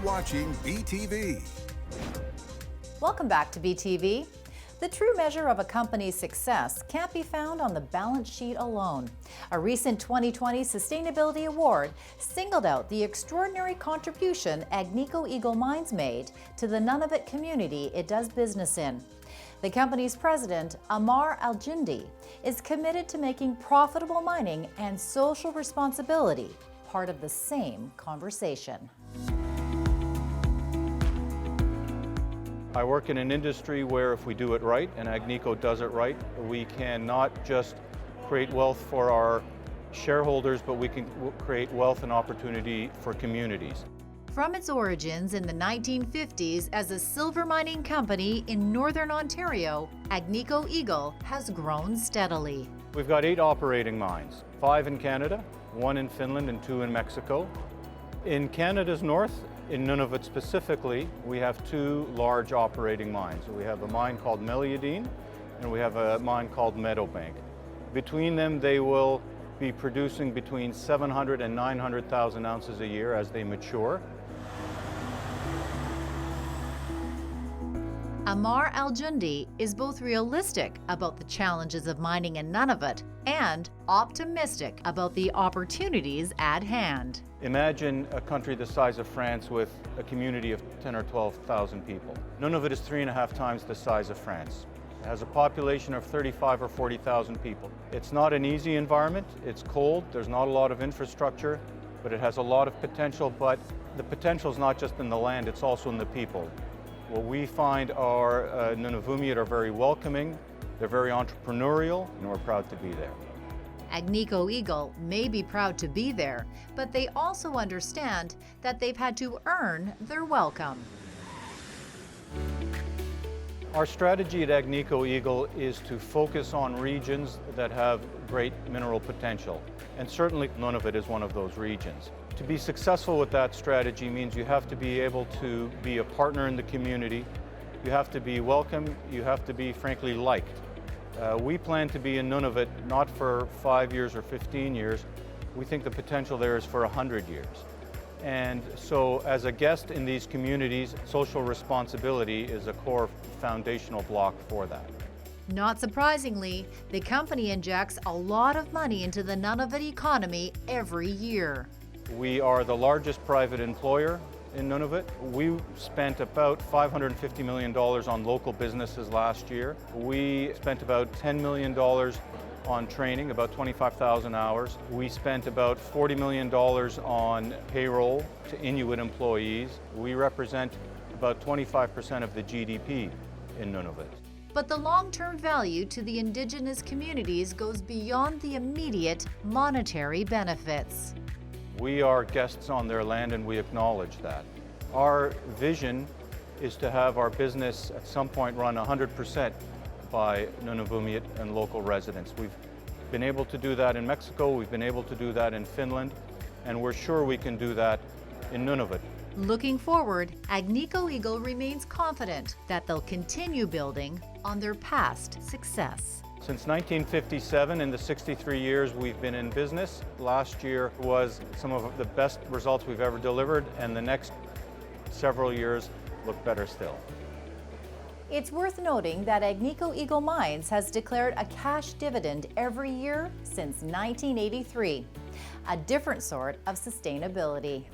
watching BTV. Welcome back to BTV. The true measure of a company's success can't be found on the balance sheet alone. A recent 2020 Sustainability Award singled out the extraordinary contribution Agnico Eagle Mines made to the Nunavut community it does business in. The company's president, Ammar Al-Jundi, is committed to making profitable mining and social responsibility part of the same conversation. I work in an industry where if we do it right, and Agnico does it right, we can not just create wealth for our shareholders, but we can create wealth and opportunity for communities. From its origins in the 1950s as a silver mining company in Northern Ontario, Agnico Eagle has grown steadily. We've got 8 operating mines, 5 in Canada, 1 in Finland, and 2 in Mexico. In Canada's north, in Nunavut specifically, we have 2 large operating mines. We have a mine called Meliadine, and we have a mine called Meadowbank. Between them, they will be producing between 700 and 900,000 ounces a year as they mature. Ammar Al-Jundi is both realistic about the challenges of mining in Nunavut and optimistic about the opportunities at hand. Imagine a country the size of France with a community of 10 or 12,000 people. Nunavut is 3.5 times the size of France. It has a population of 35 or 40,000 people. It's not an easy environment. It's cold. There's not a lot of infrastructure, but it has a lot of potential. But the potential is not just in the land, it's also in the people. Well, we find our Nunavummiut are very welcoming, they're very entrepreneurial, and we're proud to be there. Agnico Eagle may be proud to be there, but they also understand that they've had to earn their welcome. Our strategy at Agnico Eagle is to focus on regions that have great mineral potential, and certainly Nunavut is one of those regions. To be successful with that strategy means you have to be able to be a partner in the community, you have to be welcome, you have to be frankly liked. We plan to be in Nunavut not for 5 years or 15 years, we think the potential there is for 100 years. And so as a guest in these communities, social responsibility is a core foundational block for that. Not surprisingly, the company injects a lot of money into the Nunavut economy every year. We are the largest private employer in Nunavut. We spent about $550 million on local businesses last year. We spent about $10 million on training, about 25,000 hours. We spent about $40 million on payroll to Inuit employees. We represent about 25% of the GDP in Nunavut. But the long-term value to the Indigenous communities goes beyond the immediate monetary benefits. We are guests on their land and we acknowledge that. Our vision is to have our business at some point run 100% by Nunavummiut and local residents. We've been able to do that in Mexico, we've been able to do that in Finland, and we're sure we can do that in Nunavut. Looking forward, Agnico Eagle remains confident that they'll continue building on their past success. Since 1957, in the 63 years we've been in business, last year was some of the best results we've ever delivered, and the next several years look better still. It's worth noting that Agnico Eagle Mines has declared a cash dividend every year since 1983, a different sort of sustainability.